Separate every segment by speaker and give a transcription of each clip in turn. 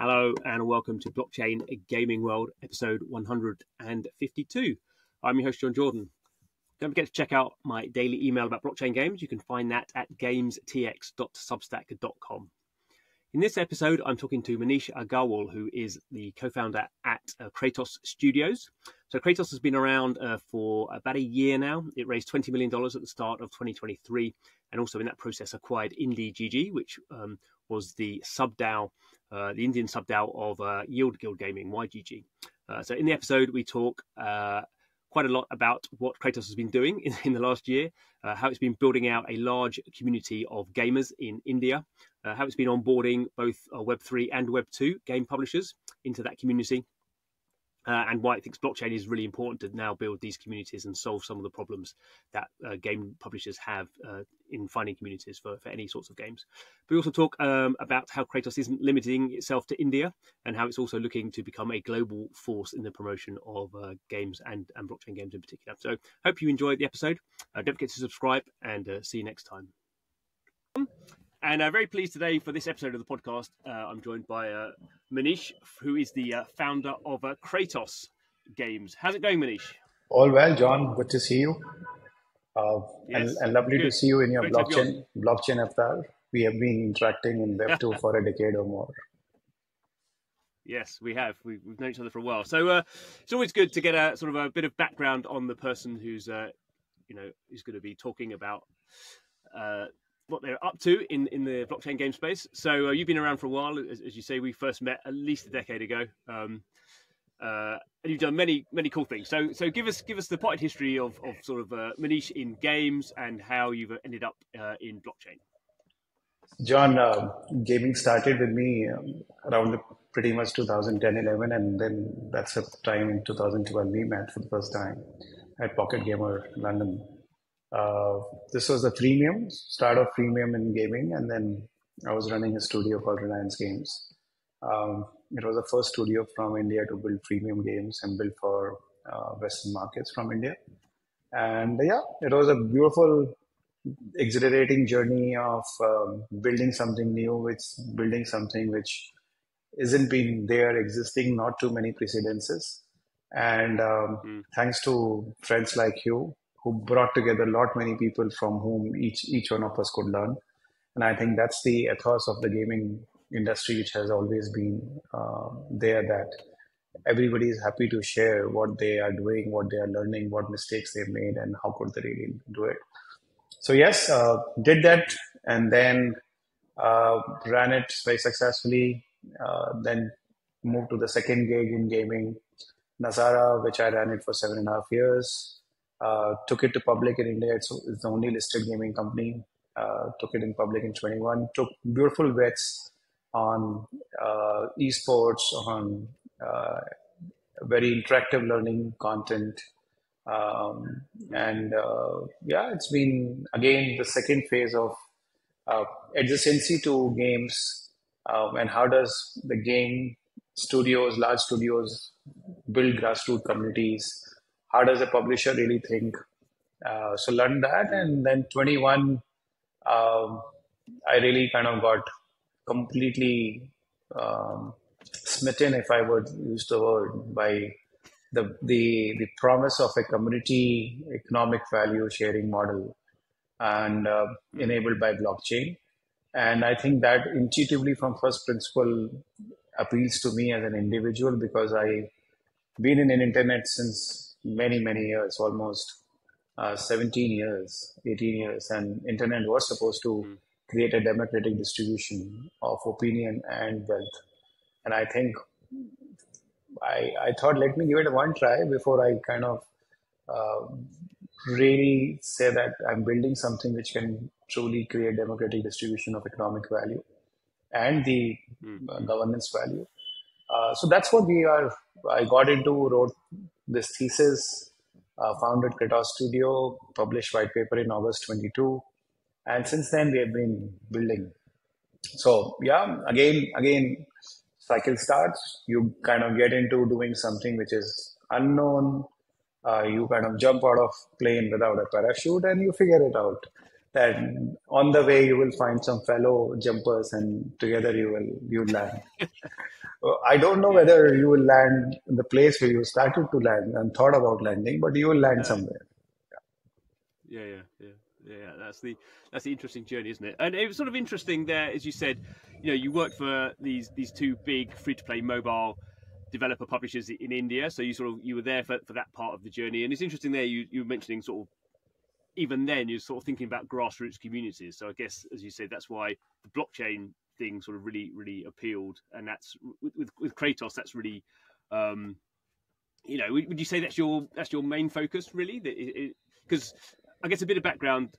Speaker 1: Hello and welcome to Blockchain Gaming World, episode 152. I'm your host, John Jordan. Don't forget to check out my daily email about blockchain games. You can find that at gamestx.substack.com. In this episode, I'm talking to Manish Agarwal, who is the co-founder at Kratos Studios. So Kratos has been around for about a year now. It raised $20 million at the start of 2023, and also in that process acquired IndieGG, which was the subDAO, the Indian subDAO of Yield Guild Gaming, YGG. So in the episode, we talk quite a lot about what Kratos has been doing in the last year, how it's been building out a large community of gamers in India, how it's been onboarding both Web3 and Web2 game publishers into that community, and why it thinks blockchain is really important to now build these communities and solve some of the problems that game publishers have in finding communities for any sorts of games. But we also talk about how Kratos isn't limiting itself to India and how it's also looking to become a global force in the promotion of games and blockchain games in particular. So hope you enjoyed the episode. Don't forget to subscribe and see you next time. And very pleased today for this episode of the podcast. I'm joined by Manish, who is the founder of Kratos Games. How's it going, Manish?
Speaker 2: All well, John. Good to see you.
Speaker 1: Yes,
Speaker 2: and lovely to
Speaker 1: good.
Speaker 2: see you in your
Speaker 1: Great to have you on.
Speaker 2: blockchain avatar. We have been interacting in Web2 for a decade or more.
Speaker 1: Yes, we have. We've known each other for a while. So it's always good to get a sort of a bit of background on the person who's who's going to be talking about what they're up to in the blockchain game space. So you've been around for a while, as you say. We first met at least a decade ago, and you've done many cool things. So give us the potted history of sort of Manish in games and how you've ended up in blockchain.
Speaker 2: John, gaming started with me around pretty much 2010-11, and then that's the time in 2012 we met for the first time at Pocket Gamer London. This was the start of freemium in gaming, and then I was running a studio called Reliance Games. It was the first studio from India to build freemium games and build for Western markets from India. And yeah, it was a beautiful, exhilarating journey of building something new, building something which isn't been there, existing, not too many precedences. And thanks to friends like you, who brought together a lot many people from whom each one of us could learn. And I think that's the ethos of the gaming industry, which has always been there, that everybody is happy to share what they are doing, what they are learning, what mistakes they've made, and how could they really do it. So yes, did that, and then ran it very successfully. Then moved to the second gig in gaming, Nazara, which I ran it for 7.5 years. Took it to public in India. It's the only listed gaming company. Took it in public in 21. Took beautiful bets on esports, on very interactive learning content. It's been, again, the second phase of adjacency to games, and how does the game studios, large studios, build grassroots communities? How does a publisher really think? So learned that, and then 21, I really kind of got completely smitten, if I would use the word, by the promise of a community economic value sharing model, and enabled by blockchain. And I think that intuitively, from first principle, appeals to me as an individual, because I've been in an internet since many years, almost 17 years, 18 years, and internet was supposed to create a democratic distribution of opinion and wealth. And I think I thought, let me give it one try before I kind of really say that I'm building something which can truly create democratic distribution of economic value and the governance value. So that's what I got into, wrote this thesis, founded Kratos Studio, published white paper in August 22. And since then we have been building. So yeah, again, cycle starts. You kind of get into doing something which is unknown. You kind of jump out of plane without a parachute and you figure it out. that on the way you will find some fellow jumpers and together you land. I don't know
Speaker 1: Yeah,
Speaker 2: whether you will land in the place where you started to land and thought about landing, but you will land
Speaker 1: no,
Speaker 2: somewhere.
Speaker 1: yeah. That's the interesting journey, isn't it? And it was sort of interesting there, as you said. You worked for these two big free to play mobile developer publishers in India. So you were there for that part of the journey. And it's interesting there. You were mentioning sort of even then you're sort of thinking about grassroots communities. So I guess, as you said, that's why the blockchain thing sort of really appealed. And that's with Kratos, that's really, would you say that's your main focus really? Because I guess a bit of background,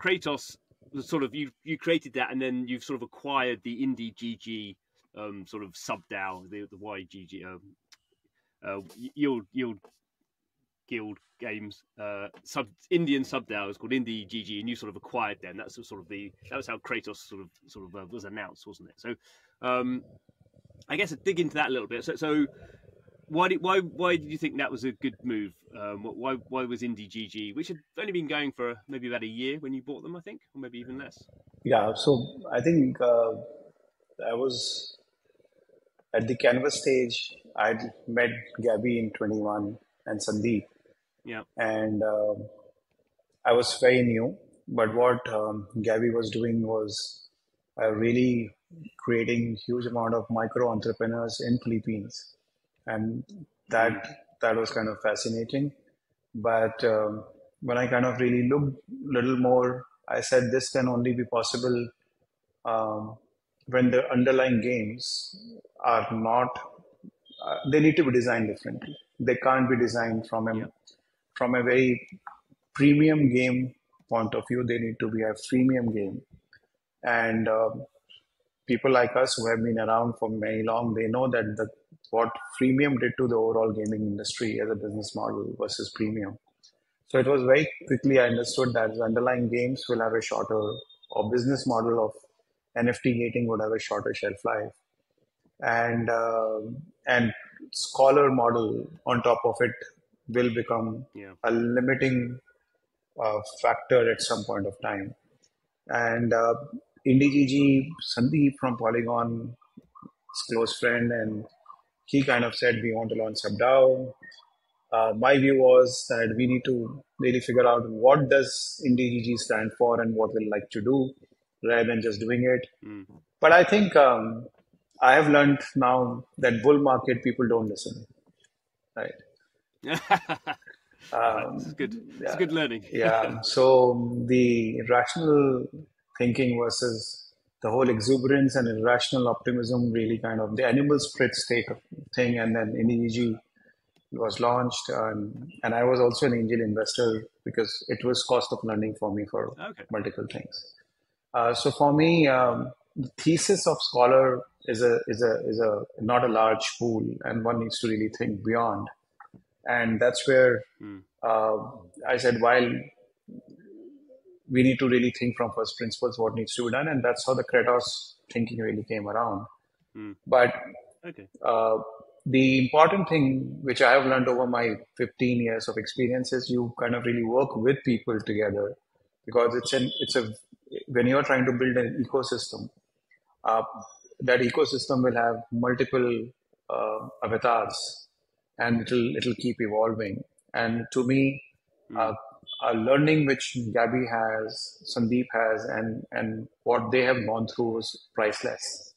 Speaker 1: Kratos was sort of you created that, and then you've sort of acquired the Indie GG sort of subDAO, the YGG, Yield Guild Games Indian subDAO is called Indie GG, and you sort of acquired them. That's sort of that was how Kratos sort of was announced, wasn't it? So I guess dig into that a little bit. So why did you think that was a good move? Why was Indie GG, which had only been going for maybe about a year when you bought them, I think, or maybe even less?
Speaker 2: Yeah, so I think I was at the canvas stage. I'd met Gabby in 21 and Sandeep,
Speaker 1: Yeah.
Speaker 2: and I was very new. But what Gabby was doing was really creating huge amount of micro entrepreneurs in Philippines, and that
Speaker 1: Mm.
Speaker 2: that was kind of fascinating. But when I kind of really looked a little more, I said this can only be possible um, when the underlying games are not. They need to be designed differently. They can't be designed
Speaker 1: Yeah.
Speaker 2: from a very premium game point of view. They need to be a freemium game, and people like us who have been around for very long, they know that what freemium did to the overall gaming industry as a business model versus premium. So it was very quickly I understood that the underlying games will have a shorter, or business model of NFT gating would have a shorter shelf life, and scholar model on top of it will become
Speaker 1: Yeah.
Speaker 2: a limiting factor at some point of time. And IndieGG, Sandeep from Polygon, his close friend, and he kind of said we want to launch subDAO. My view was that we need to really figure out what does IndieGG stand for and what we'll like to do, rather than just doing it.
Speaker 1: Mm.
Speaker 2: But I think I have learned now that bull market people don't listen, right?
Speaker 1: It's good. It's a
Speaker 2: Yeah,
Speaker 1: good learning.
Speaker 2: yeah. So the rational thinking versus the whole exuberance and irrational optimism really kind of the animal spirits take thing, and then IndieGG was launched, and I was also an angel investor because it was cost of learning for me for
Speaker 1: Okay.
Speaker 2: multiple things. So for me, the thesis of scholar is a not a large pool, and one needs to really think beyond. And that's where
Speaker 1: Mm.
Speaker 2: uh, I said, while we need to really think from first principles what needs to be done, and that's how the Kratos thinking really came around.
Speaker 1: Mm.
Speaker 2: But
Speaker 1: Okay.
Speaker 2: uh, the important thing which I have learned over my 15 years of experience is you kind of really work with people together, because it's a when you're trying to build an ecosystem, uh, that ecosystem will have multiple avatars, and it'll keep evolving. And to me, uh,
Speaker 1: Mm.
Speaker 2: a learning which Gabby has, Sandeep has, and what they have gone through is priceless.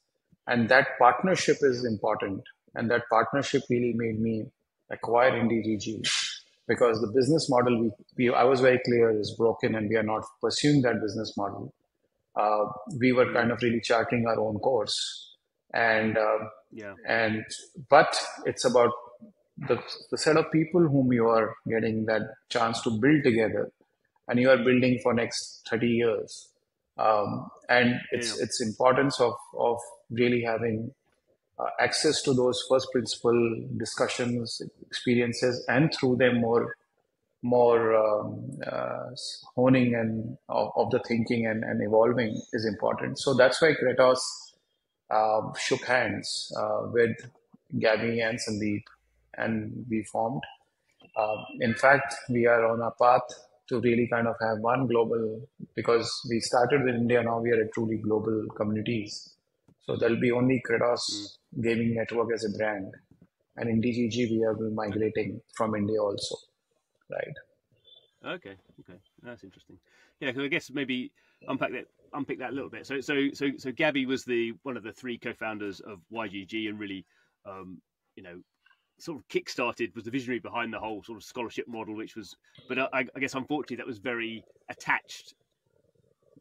Speaker 2: And that partnership is
Speaker 1: Yeah.
Speaker 2: important. And that partnership really made me acquire IndieGG, because the business model I was very clear is broken, and we are not pursuing that business model. uh, we were
Speaker 1: Mm.
Speaker 2: kind of really charting our own course, and
Speaker 1: Yeah.
Speaker 2: and but it's about the, the set of people whom you are getting that chance to build together, and you are building for next 30 years. And
Speaker 1: Yeah.
Speaker 2: it's importance of really having access to those first principle discussions, experiences, and through them more honing and of the thinking and evolving is important. So that's why Kratos shook hands with Gabby and Sandeep, and we formed. In fact, we are on a path. to really kind of have one global, because we started with India, now we are a truly global communities. So there'll be only
Speaker 1: Mm.
Speaker 2: Kratos Gaming Network as a brand. And in DGG, we are
Speaker 1: Okay.
Speaker 2: migrating from India also, right?
Speaker 1: Okay. Okay. That's interesting. Yeah, because I guess maybe unpick that a little bit. So Gabby was the one of the three co-founders of YGG, and really, you know, sort of kick-started, was the visionary behind the whole sort of scholarship model, which was, but I guess unfortunately that was very attached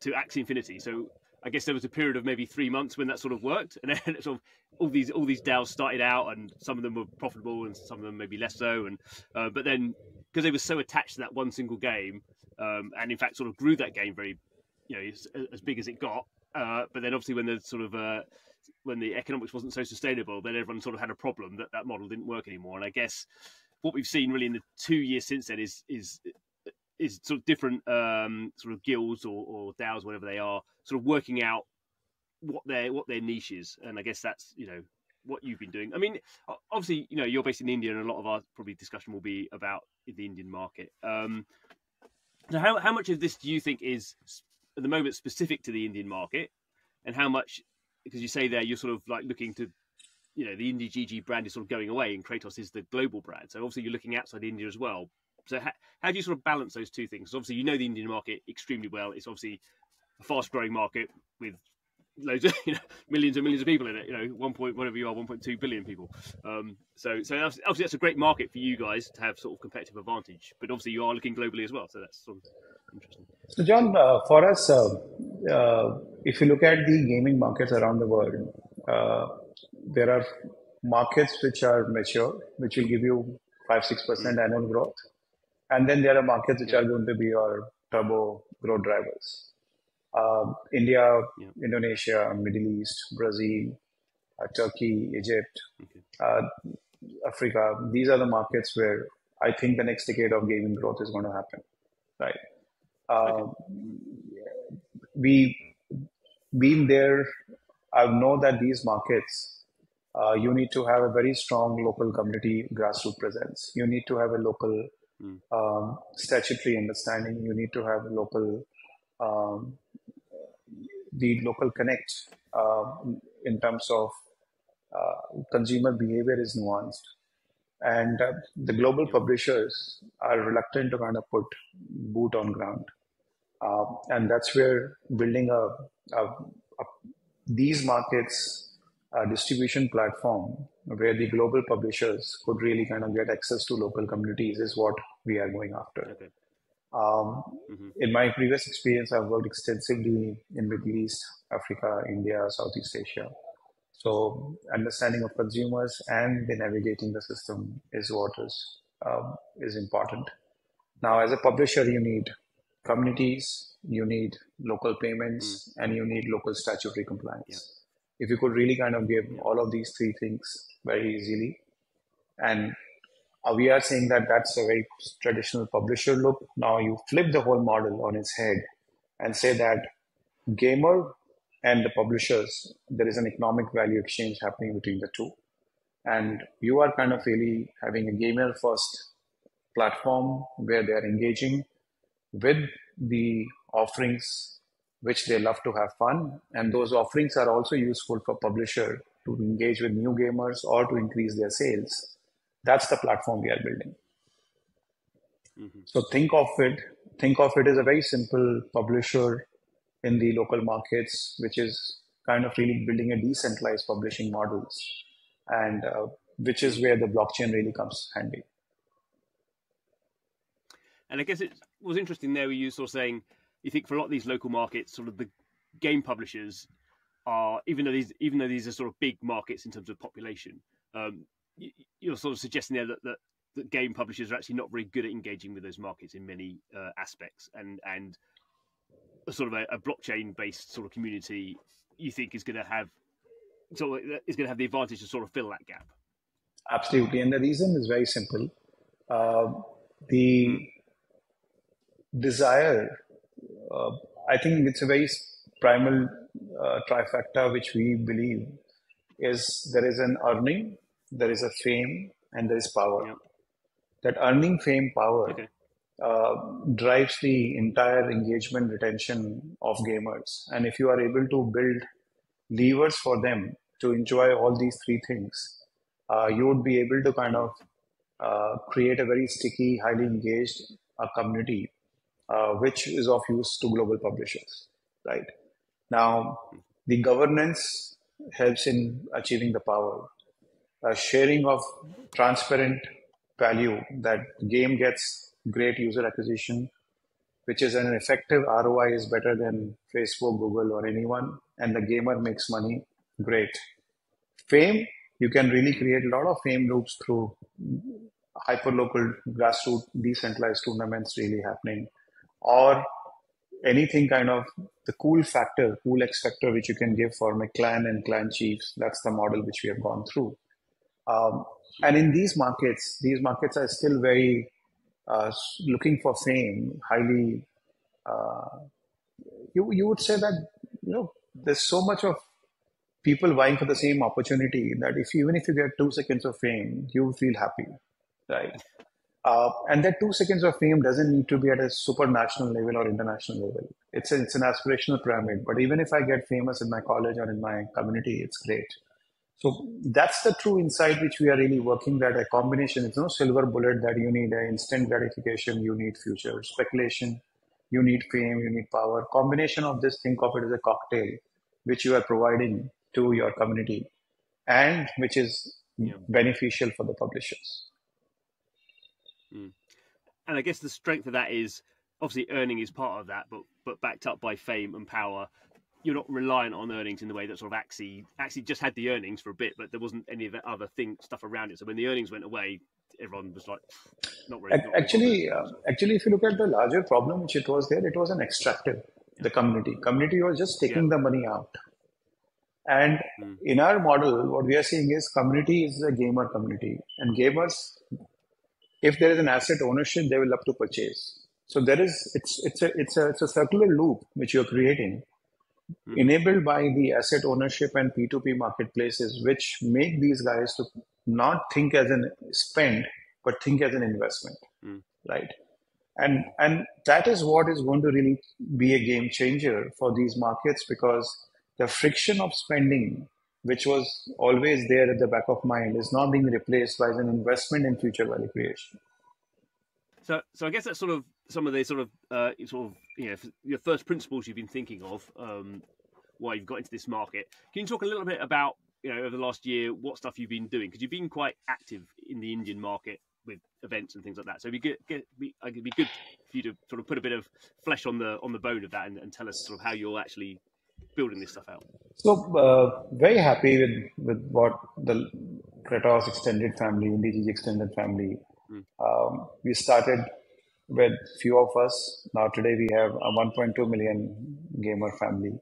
Speaker 1: to Axie Infinity. So I guess there was a period of maybe 3 months when that sort of worked, and then sort of all these DAOs started out, and some of them were profitable, and some of them maybe less so. And but then because they were so attached to that one single game, and in fact sort of grew that game very, as big as it got. But then obviously when the sort of when the economics wasn't so sustainable, then everyone sort of had a problem that that model didn't work anymore. And I guess what we've seen really in the 2 years since then is sort of different sort of guilds or DAOs, whatever they are, sort of working out what their niche is. And I guess that's what you've been doing. I mean, obviously, you're based in India, and a lot of our probably discussion will be about the Indian market. So how much of this do you think is at the moment specific to the Indian market, and how much, because you say there you're sort of like looking to, the Indie GG brand is sort of going away, and Kratos is the global brand. So obviously you're looking outside India as well. So how do you sort of balance those two things? Obviously, the Indian market extremely well. It's obviously a fast-growing market with loads of millions and millions of people in it. 1.2 billion people. So obviously that's a great market for you guys to have sort of competitive advantage. But obviously you are looking globally as well. So that's sort of interesting.
Speaker 2: So, John, for us, if you look at the gaming markets around the world, uh, there are markets which are mature, which will give you 5-6%
Speaker 1: Mm.
Speaker 2: annual growth. And then there are markets which
Speaker 1: Yeah.
Speaker 2: are going to be your turbo growth drivers. India,
Speaker 1: Yeah.
Speaker 2: Indonesia, Middle East, Brazil, Turkey, Egypt,
Speaker 1: Okay.
Speaker 2: uh, Africa. These are the markets where I think the next decade of gaming growth is going to happen, right?
Speaker 1: Okay.
Speaker 2: Uh, we been there. I know that these markets, you need to have a very strong local community grassroots presence. You need to have a local
Speaker 1: Mm.
Speaker 2: statutory understanding. You need to have local um, the local connect in terms of consumer behavior is nuanced. And the global
Speaker 1: Yeah.
Speaker 2: publishers are reluctant to kind of put boot on ground. And that's where building a these markets distribution platform where the global publishers could really kind of get access to local communities is what we are going after.
Speaker 1: Okay.
Speaker 2: Um,
Speaker 1: Mm-hmm.
Speaker 2: in my previous experience, I've worked extensively in Middle East, Africa, India, Southeast Asia. So understanding of consumers and the navigating the system is what is important. Now, as a publisher, you need communities, you need local
Speaker 1: Mm.
Speaker 2: payments, and you need local statutory
Speaker 1: Yeah.
Speaker 2: compliance. If you could really kind of give
Speaker 1: Yeah.
Speaker 2: all of these three things very easily, and we are saying that that's a very traditional publisher look. Now you flip the whole model on its head and say that gamer and the publishers, there is an economic value exchange happening between the two. And you are kind of really having a gamer first platform where they are engaging with the offerings which they love to have fun. And those offerings are also useful for publisher to engage with new gamers or to increase their sales. That's the platform we are building.
Speaker 1: Mm-hmm.
Speaker 2: So think of it as a very simple publisher in the local markets, which is kind of really building a decentralized publishing models, and which is
Speaker 1: Mm.
Speaker 2: where the blockchain really comes handy.
Speaker 1: And I guess it was interesting there where you sort of saying you think for a lot of these local markets, sort of the game publishers are, even though these are sort of big markets in terms of population, um, you're sort of suggesting there that game publishers are actually not very good at engaging with those markets in many aspects, and a sort of a blockchain based sort of community you think is going to have the advantage to sort of fill that gap.
Speaker 2: Absolutely, and the reason is very simple. Uh,
Speaker 1: Mm.
Speaker 2: the desire, uh, I think it's a very primal trifecta which we believe is there is an earning, there is a fame, and there is power.
Speaker 1: Yeah.
Speaker 2: That earning, fame, power
Speaker 1: Okay.
Speaker 2: drives the entire engagement retention of gamers. And if you are able to build levers for them to enjoy all these three things, you would be able to kind of create a very sticky, highly engaged community, which is of use to global publishers, right? Now, the governance helps in achieving the power. Sharing of transparent value that game gets great user acquisition, which is an effective ROI is better than Facebook, Google, or anyone, and the gamer makes money, great. Fame, you can really create a lot of fame loops through hyperlocal grassroots decentralized tournaments really happening, or anything kind of the cool factor, cool X factor, which you can give for my clan and clan chiefs. That's the model which we have gone through. Um, and in these markets are still very looking for fame, highly. You would say that there's so much of people vying for the same opportunity that if even if you get 2 seconds of fame, you feel happy, right? And that 2 seconds of fame doesn't need to be at a supranational level or international level. It's an aspirational pyramid. But even if I get famous in my college or in my community, it's great. So that's the true insight which we are really working, that a combination. It's no silver bullet that you need an instant gratification, you need future speculation, you need fame, you need power. Combination of this, think of it as a cocktail which you are providing to your community and which is beneficial for the publishers.
Speaker 1: And I guess the strength of that is obviously earning is part of that, but backed up by fame and power. You're not reliant on earnings in the way that sort of Axie just had the earnings for a bit, but there wasn't any of that other stuff around it. So when the earnings went away, everyone was like, not really.
Speaker 2: Actually, if you look at the larger problem which it was there, it was an extractive. The community was just taking the money out. And in our model, what we are seeing is community is a gamer community, and gamers, if there is an asset ownership, they will love to purchase. So it's a circular loop which you're creating, enabled by the asset ownership and P2P marketplaces, which make these guys to not think as an spend, but think as an investment, right? And that is what is going to really be a game changer for these markets, because the friction of spending, which was always there at the back of mind, is now being replaced by an investment in future value creation.
Speaker 1: So I guess that's sort of some of the your first principles you've been thinking of why you've got into this market. Can you talk a little bit about over the last year what stuff you've been doing, because you've been quite active in the Indian market with events and things like that. So it'd be good for you to sort of put a bit of flesh on the bone of that and tell us sort of how you're actually building this stuff out.
Speaker 2: So very happy with what the Kratos extended family, IndiGG extended family. We started with few of us. Now today we have a 1.2 million gamer family,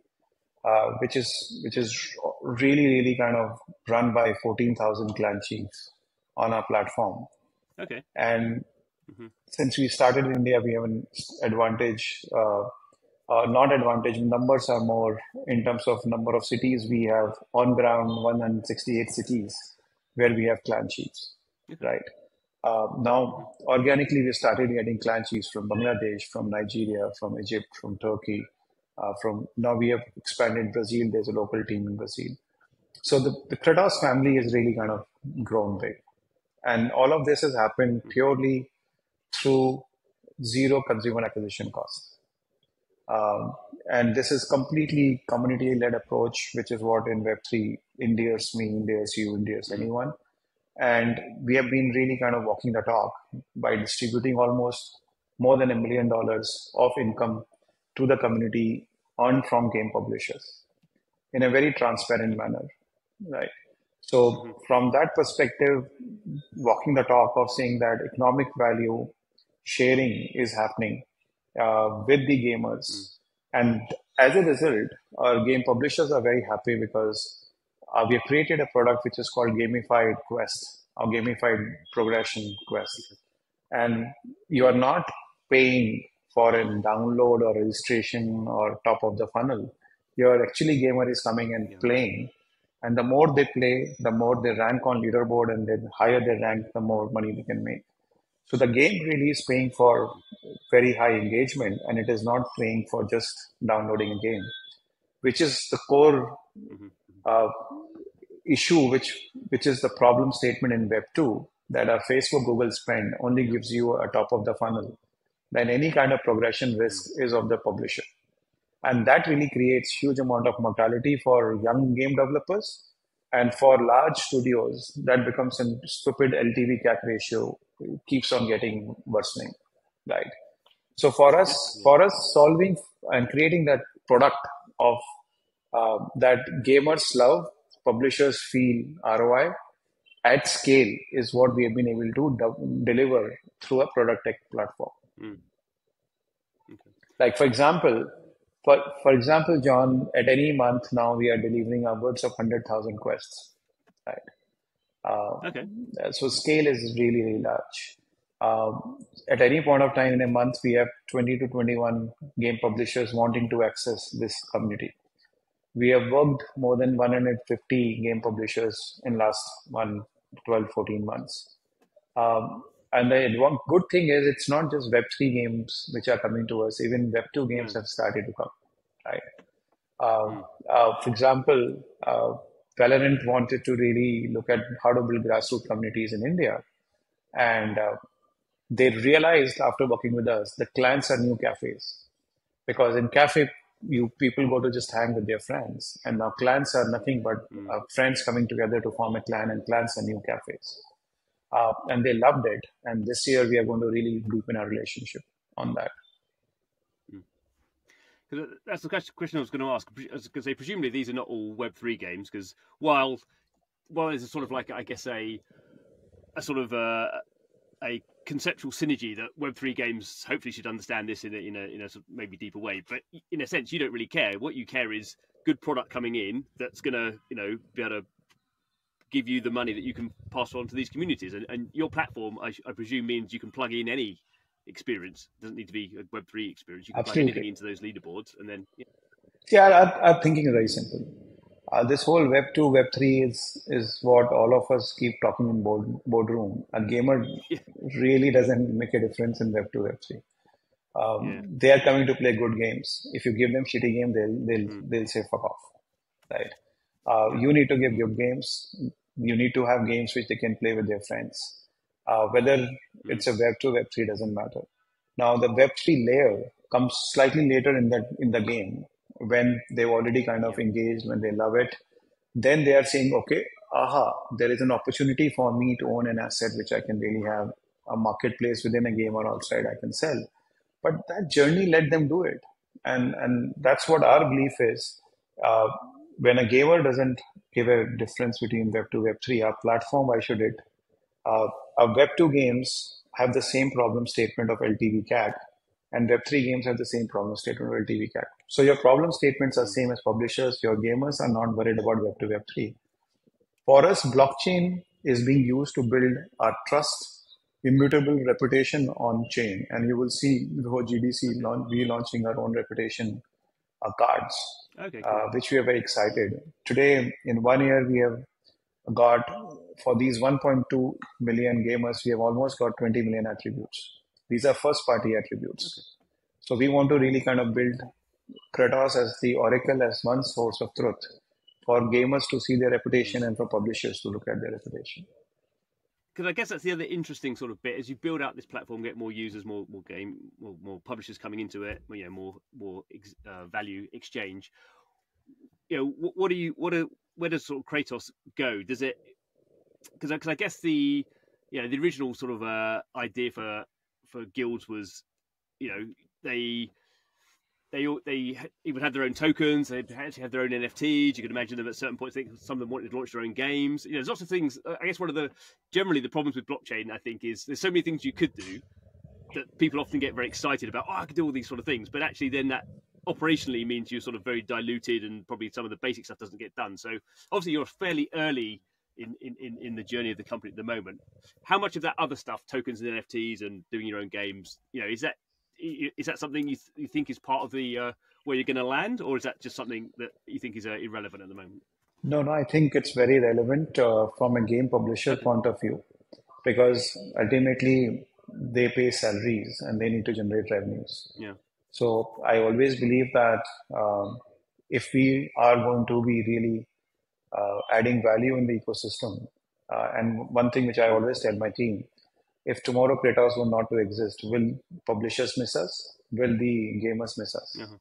Speaker 2: which is really kind of run by 14,000 clan chiefs on our platform.
Speaker 1: Okay.
Speaker 2: And since we started in India, we have an advantage. Not advantage. Numbers are more in terms of number of cities. We have on ground 168 cities where we have clan chiefs, right? Now, organically, we started getting clan chiefs from Bangladesh, from Nigeria, from Egypt, from Turkey. Now we have expanded Brazil. There's a local team in Brazil. So the Kratos family is really kind of grown big. And all of this has happened purely through zero consumer acquisition costs. And this is completely community-led approach, which is what in Web3 endears me, endears you, endears anyone. And we have been really kind of walking the talk by distributing almost more than $1 million of income to the community earned from game publishers in a very transparent manner, right? So from that perspective, walking the talk of saying that economic value sharing is happening with the gamers. And as a result, our game publishers are very happy because we have created a product which is called Gamified Quest, or Gamified Progression Quest. And you are not paying for a download or registration or top of the funnel. Your actually gamer is coming and playing. And the more they play, the more they rank on leaderboard, and the higher they rank, the more money they can make. So the game really is paying for very high engagement, and it is not paying for just downloading a game, which is the core
Speaker 1: Mm-hmm.
Speaker 2: uh, issue, which is the problem statement in Web 2, that a Facebook Google spend only gives you a top of the funnel. Then any kind of progression risk is of the publisher. And that really creates huge amount of mortality for young game developers. And for large studios, that becomes a stupid LTV CAC ratio, keeps on getting worsening, right? So
Speaker 1: Yeah.
Speaker 2: for us solving and creating that product of that gamers love, publishers feel ROI at scale is what we have been able to deliver through a product tech platform.
Speaker 1: Mm. Okay.
Speaker 2: Like for example, John, at any month now we are delivering upwards of 100,000 quests, right? Uh,
Speaker 1: Okay.
Speaker 2: so scale is really, really large. At any point of time in a month, we have 20 to 21 game publishers wanting to access this community. We have worked more than 150 game publishers in last 12, 14 months. And the one good thing is it's not just Web3 games which are coming to us, even Web2 games
Speaker 1: No.
Speaker 2: have started to come, right? Uh,
Speaker 1: Mm.
Speaker 2: for example, Valorant wanted to really look at how to build grassroots communities in India. And they realized after working with us, the clans are new cafes. Because in cafe, people go to just hang with their friends. And now clans are nothing but
Speaker 1: Mm.
Speaker 2: friends coming together to form a clan, and clans are new cafes. And they loved it. And this year, we are going to really deepen our relationship on that.
Speaker 1: Mm. 'Cause that's the question I was going to ask. I was going to say, presumably these are not all Web3 games, because while there's a sort of like, I guess, a sort of a conceptual synergy that Web3 games hopefully should understand this in a sort of maybe deeper way. But in a sense, you don't really care. What you care is good product coming in that's going to be able to give you the money that you can pass on to these communities. And your platform, I presume, means you can plug in any experience. It doesn't need to be a Web3 experience. You can plug anything
Speaker 2: Absolutely.
Speaker 1: into those leaderboards, and then
Speaker 2: See, our thinking is very simple. This whole Web 2, Web 3 is what all of us keep talking in boardroom. A gamer
Speaker 1: yeah,
Speaker 2: really doesn't make a difference in Web 2, Web 3.
Speaker 1: yeah,
Speaker 2: They are coming to play good games. If you give them shitty game,
Speaker 1: mm,
Speaker 2: they'll say fuck off, right?
Speaker 1: yeah,
Speaker 2: You need to give
Speaker 1: mm,
Speaker 2: good games. You need to have games which they can play with their friends. Whether
Speaker 1: mm,
Speaker 2: it's a Web 2, Web 3 doesn't matter. Now the Web 3 layer comes slightly later in the game when they've already kind
Speaker 1: yeah,
Speaker 2: of engaged, when they love it. Then they are saying, okay, aha, there is an opportunity for me to own an asset which I can really have a marketplace within a game or outside I can sell. But that journey, let them do it. And that's what our belief is. Uh, when a gamer doesn't give a difference between Web 2, Web 3, our platform, why should it? Uh, our Web 2 games have the same problem statement of LTV CAC, and Web 3 games have the same problem statement of LTV CAC. So your problem statements are
Speaker 1: mm,
Speaker 2: same as publishers. Your gamers are not worried about Web 2, Web 3. For us, blockchain is being used to build our trust, immutable reputation on chain. And you will see before GDC,
Speaker 1: okay,
Speaker 2: we launching our own reputation cards,
Speaker 1: okay, cool,
Speaker 2: which we are very excited. Today, in 1 year, we have got, for these 1.2 million gamers, we have almost got 20 million attributes. These are first party
Speaker 1: okay,
Speaker 2: attributes. So we want to really kind of build Kratos as the oracle, as one source of truth for gamers to see their
Speaker 1: mm.
Speaker 2: reputation and for publishers to look at their reputation.
Speaker 1: Because I guess that's the other interesting sort of bit as you build out this platform, get more users, more more publishers coming into it, more value exchange. What do you where does sort of Kratos go? Does it because I guess the original sort of idea for guilds was they they even had their own tokens. They actually had their own NFTs. You could imagine them at certain points. I think some of them wanted to launch their own games. There's lots of things. I guess one of the generally the problems with blockchain, I think, is there's so many things you could do that people often get very excited about. Oh, I could do all these sort of things, but actually, then that operationally means you're sort of very diluted, and probably some of the basic stuff doesn't get done. So obviously, you're fairly early in the journey of the company at the moment. How much of that other stuff, tokens and NFTs, and doing your own games, is that something you think is part of the where you're going to land, or is that just something that you think is irrelevant at the moment?
Speaker 2: No, I think it's very relevant from a game publisher
Speaker 1: Okay.
Speaker 2: point of view, because ultimately they pay salaries and they need to generate revenues.
Speaker 1: Yeah.
Speaker 2: So I always believe that if we are going to be really adding value in the ecosystem, and one thing which I always tell my team, if tomorrow Kratos were not to exist, will publishers miss us? Will the gamers miss us?
Speaker 1: Uh-huh.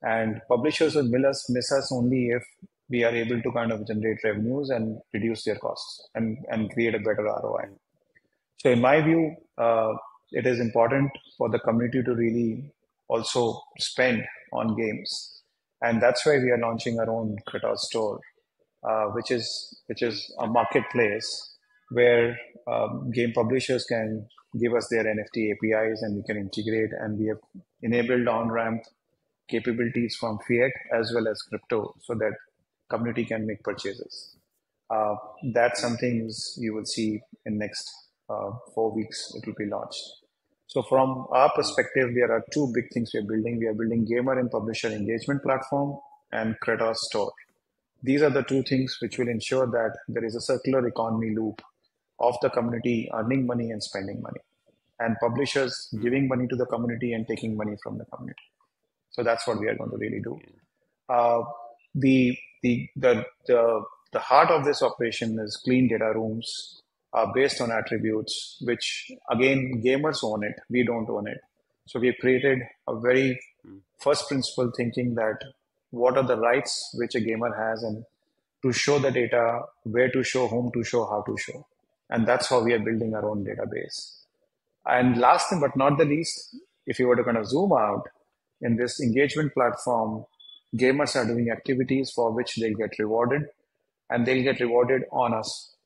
Speaker 2: And publishers will miss us only if we are able to kind of generate revenues and reduce their costs and create a better ROI. So in my view, it is important for the community to really also spend on games. And that's why we are launching our own Kratos store, which is a
Speaker 1: Okay.
Speaker 2: marketplace where game publishers can give us their NFT APIs and we can integrate, and we have enabled on-ramp capabilities from fiat as well as crypto so that community can make purchases. Uh, that's something you will see in next 4 weeks. It will be launched. So from our
Speaker 1: Mm.
Speaker 2: perspective, there are two big things we are building. We are building gamer and publisher engagement platform and Kratos store. These are the two things which will ensure that there is a circular economy loop of the community earning money and spending money, and publishers
Speaker 1: Mm.
Speaker 2: giving money to the community and taking money from the community. So that's what we are going to really do.
Speaker 1: Yeah.
Speaker 2: Uh, the, the, the, the, the heart of this operation is clean data rooms based on attributes, which again, gamers own it. We don't own it. So we have created a very
Speaker 1: Mm.
Speaker 2: first principle thinking that what are the rights which a gamer has, and to show the data, where to show, whom to show, how to show. And that's how we are building our own database. And last but not the least, if you were to kind of zoom out, in this engagement platform, gamers are doing activities for which they'll get rewarded, and they'll get rewarded on a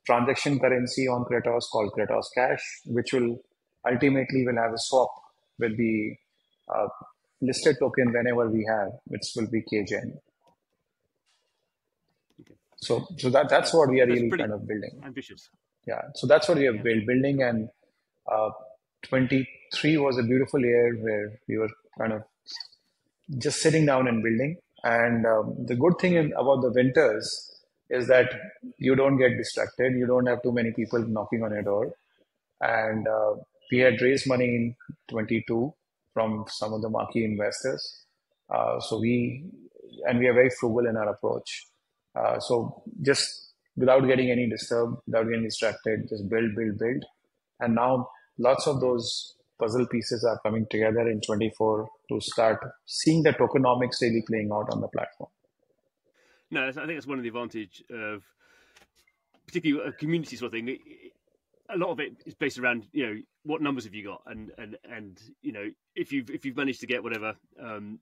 Speaker 2: transaction currency on Kratos called Kratos Cash, which will ultimately will have a swap with the uh, listed token whenever we have, which will be KGen.
Speaker 1: Okay.
Speaker 2: So that's what we are
Speaker 1: That's
Speaker 2: really
Speaker 1: pretty
Speaker 2: kind of building.
Speaker 1: ambitious.
Speaker 2: Yeah. So that's what we are
Speaker 1: Yeah.
Speaker 2: building,
Speaker 1: Cool.
Speaker 2: and uh, 23 was a beautiful year where we were kind of just sitting down and building. And the good thing
Speaker 1: Mm.
Speaker 2: about the winters is that you don't get distracted. You don't have too many people knocking on your door. And we had raised money in 22 from some of the marquee investors. So we are very frugal in our approach. So just without getting any disturbed, without getting distracted, just build, build, build. And now lots of
Speaker 1: Mm.
Speaker 2: those puzzle pieces are coming together in 24 to start seeing the tokenomics really playing out on the platform.
Speaker 1: No, I think that's one of the advantage of particularly a community sort of thing. A lot of it is based around what numbers have you got, and if you've managed to get whatever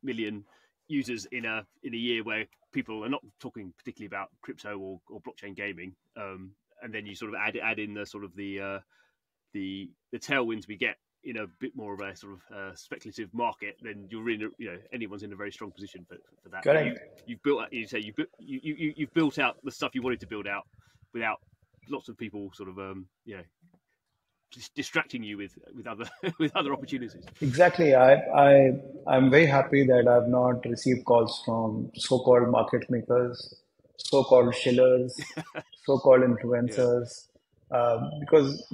Speaker 1: million users in a year where people are not talking particularly about crypto or blockchain gaming, and then you sort of add in the sort of the tailwinds we get in a bit more of a sort of speculative market, then you're in anyone's in a very strong position for that.
Speaker 2: Correct.
Speaker 1: You've built you've built out the stuff you wanted to build out without lots of people sort of distracting you with other with other opportunities.
Speaker 2: Exactly. I'm very happy that I've not received calls from so-called market makers, so-called shillers, so-called
Speaker 1: Yeah.
Speaker 2: influencers, because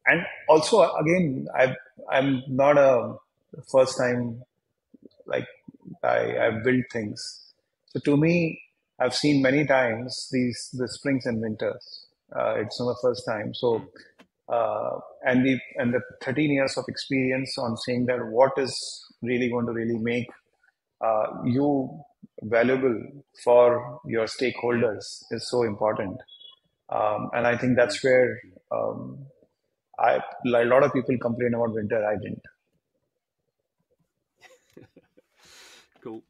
Speaker 2: and also again I'm not a first time, like I've built things. So to me, I've seen many times the springs and winters. It's not the first time. So
Speaker 1: Mm.
Speaker 2: and the 13 years of experience on saying that what is really going to really make you valuable for your
Speaker 1: Yeah.
Speaker 2: stakeholders is so important. And I think
Speaker 1: Mm.
Speaker 2: that's where um, a lot of people complain about winter. I didn't.
Speaker 1: Cool.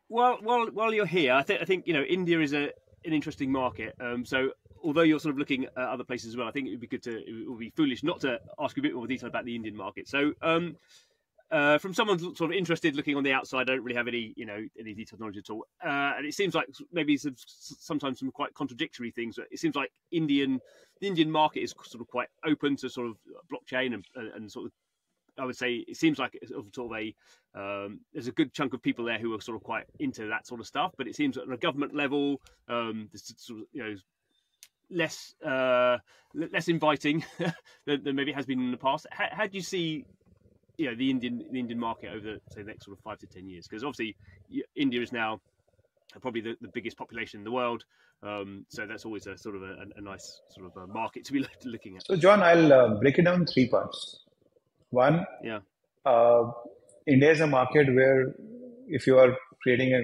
Speaker 1: While you're here, I think India is an interesting market. So although you're sort of looking at other places as well, I think it would be foolish not to ask you a bit more detail about the Indian market. So from someone sort of interested looking on the outside, I don't really have any detailed knowledge at all, and it seems like maybe sometimes some quite contradictory things. It seems like the Indian market is sort of quite open to sort of blockchain and sort of, I would say it seems like it's sort of there's a good chunk of people there who are sort of quite into that sort of stuff. But it seems at a government level, there's sort of, less less inviting than maybe it has been in the past. How do you see the Indian market over say the next sort of 5 to 10 years? Because obviously India is now probably the biggest population in the world, so that's always a sort of a nice sort of a market to be looking at.
Speaker 2: So, John, I'll break it down in three parts. One,
Speaker 1: Yeah.
Speaker 2: India is a market where if you are creating a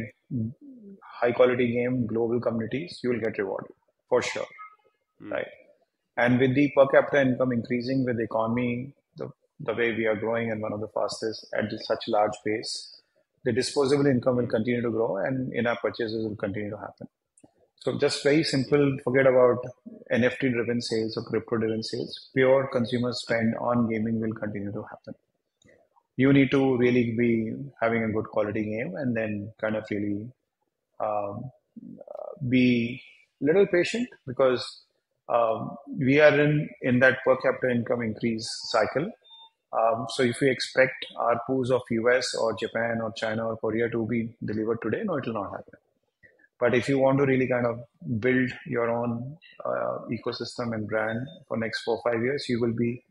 Speaker 2: high quality game, global communities, you will get rewarded for sure, right? And with the per capita income increasing, with the economy, the way we are growing and one of the fastest at such large pace, the disposable income will continue to grow and in-app purchases will continue to happen. So just very simple, forget about NFT driven sales or crypto driven sales. Pure consumer spend on gaming will continue to happen. You need to really be having a good quality game and then kind of really um, be a little patient because we are in that per capita income increase cycle. So if we expect our pools of US or Japan or China or Korea to be delivered today, no, it will not happen. But if you want to really kind of build your own ecosystem and brand for next 4 or 5 years, you will be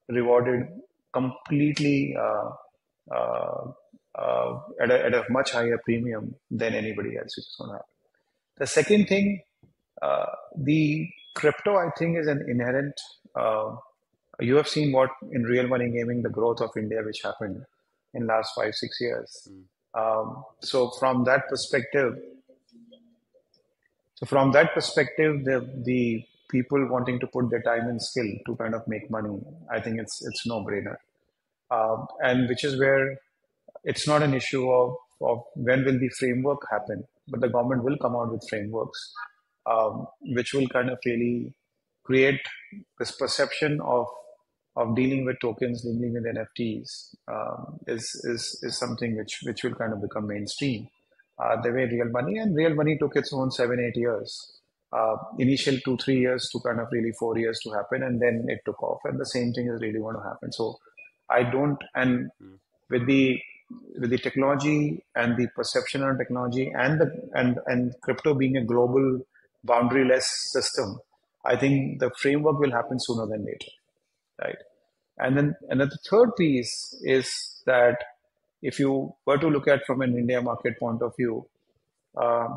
Speaker 2: rewarded completely at a much higher premium than anybody else is going to have. The second thing, the crypto, I think, is an inherent. You have seen what in real money gaming, the growth of India, which happened in last 5 6 years. So from that perspective, the people wanting to put their time and skill to kind of make money, I think it's no brainer. And which is where it's not an issue of when will the framework happen, but the government will come out with frameworks which will kind of really create this perception of dealing with tokens, dealing with NFTs is something which will kind of become mainstream. The way real money took its own 7 8 years. Initial 2 3 years to kind of really 4 years to happen, and then it took off. And the same thing is really going to happen. So I don't, and with the technology and the perception on technology and crypto being a global boundaryless system, I think the framework will happen sooner than later, right? And the third piece is that if you were to look at from an India market point of view, uh,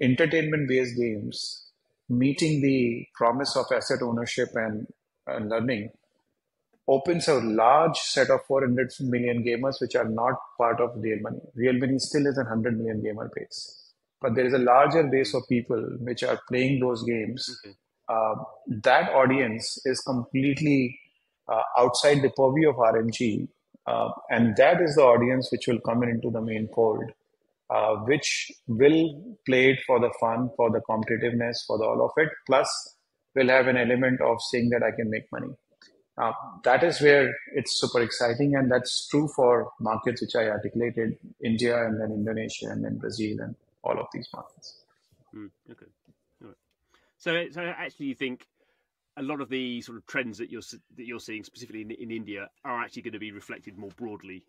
Speaker 2: entertainment-based games meeting the promise of asset ownership and learning opens a large set of 400 million gamers which are not part of real money. Real money still is a 100 million gamer base, but there is a larger base of people which are playing those games.
Speaker 1: Okay.
Speaker 2: That audience is completely outside the purview of RMG, and that is the audience which will come into the main fold, which will play it for the fun, for the competitiveness, for the all of it, plus will have an element of saying that I can make money. That is where it's super exciting, and that's true for markets which I articulated, India and then Indonesia and then Brazil and all of these markets.
Speaker 1: Okay. All right. So actually, you think a lot of the sort of trends that you're seeing, specifically in India, are actually going to be reflected more broadly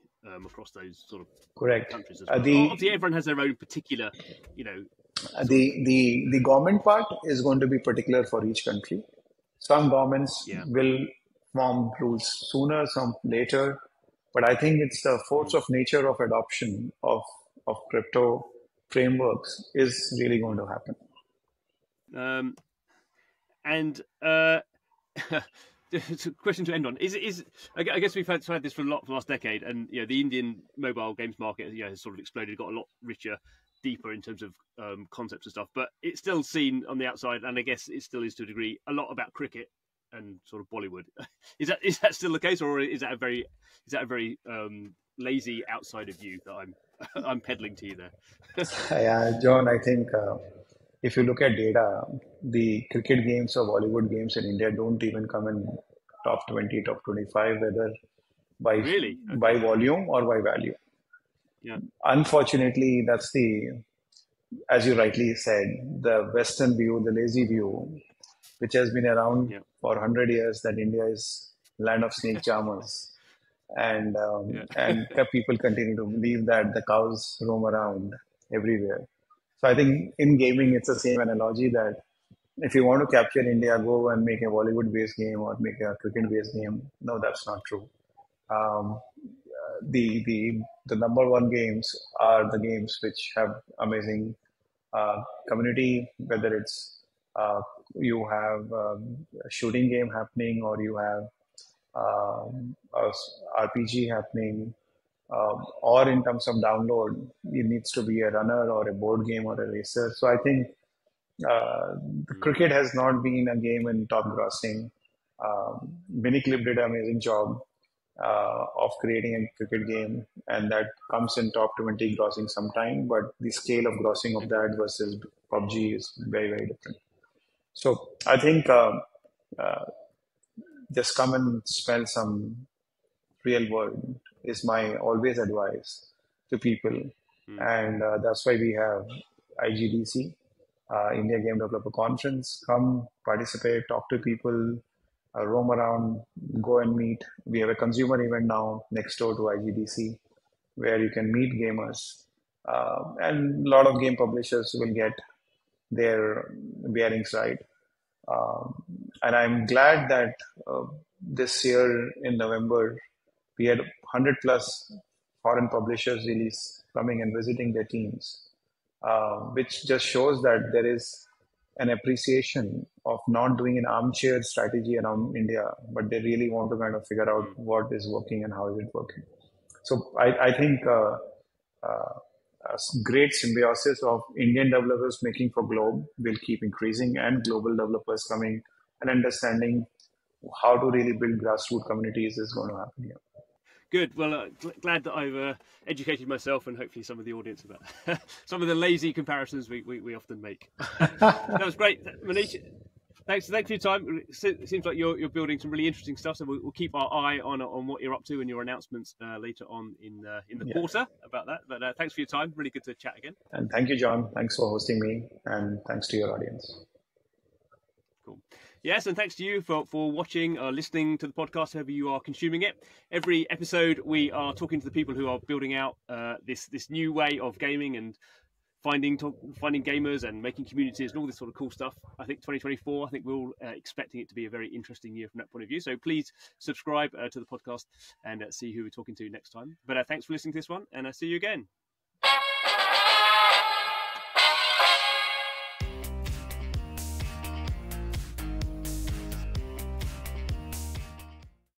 Speaker 1: across those sort of
Speaker 2: Correct.
Speaker 1: countries as well. Obviously, everyone has their own particular,
Speaker 2: the government part is going to be particular for each country. Some governments will form rules sooner, some later, but I think it's the force of nature of adoption of crypto frameworks is really going to happen.
Speaker 1: And it's a question to end on. I guess we've had this for the last decade, and the Indian mobile games market has sort of exploded, got a lot richer, deeper in terms of concepts and stuff. But it's still seen on the outside, and I guess it still is to a degree, a lot about cricket and sort of Bollywood. Is that still the case, or is that a very lazy outsider view that I'm peddling to you there?
Speaker 2: Yeah, John, I think if you look at data, the cricket games or Bollywood games in India don't even come in top 20, top 25, whether by by volume or by value.
Speaker 1: Yeah.
Speaker 2: Unfortunately, that's as you rightly said, the Western view, the lazy view, which has been around for 100 years, that India is land of snake charmers. And people continue to believe that the cows roam around everywhere. So I think in gaming, it's the same analogy that if you want to capture India, go and make a Bollywood-based game or make a cricket-based game. No, that's not true. Um, the number one games are the games which have amazing community, whether it's you have a shooting game happening or you have RPG happening, or in terms of download, it needs to be a runner or a board game or a racer. So I think the cricket has not been a game in top grossing. Miniclip did an amazing job of creating a cricket game, and that comes in top 20 grossing sometime. But the scale of grossing of that versus PUBG is very, very different. So I think just come and smell some real world is my always advice to people, and that's why we have IGDC, India Game Developer Conference. Come participate, talk to people, roam around, go and meet. We have a consumer event now next door to IGDC where you can meet gamers, and a lot of game publishers will get their bearings right. Um, and I'm glad that this year in November, we had 100 plus foreign publishers release coming and visiting their teams, which just shows that there is an appreciation of not doing an armchair strategy around India, but they really want to kind of figure out what is working and how is it working. So I think a great symbiosis of Indian developers making for globe will keep increasing, and global developers coming and understanding how to really build grassroots communities is going to happen here.
Speaker 1: Good. Well, glad that I've educated myself and hopefully some of the audience about some of the lazy comparisons we often make. That was great, Manish. Thanks for your time. It seems like you're building some really interesting stuff, so we'll keep our eye on what you're up to and your announcements later on in the quarter about that. But thanks for your time. Really good to chat again.
Speaker 2: And thank you, John. Thanks for hosting me, and thanks to your audience.
Speaker 1: Cool. Yes, and thanks to you for watching or listening to the podcast, however you are consuming it. Every episode, we are talking to the people who are building out this new way of gaming and finding gamers and making communities and all this sort of cool stuff. I think 2024, I think we're all expecting it to be a very interesting year from that point of view. So please subscribe to the podcast and see who we're talking to next time. But thanks for listening to this one, and I'll see you again.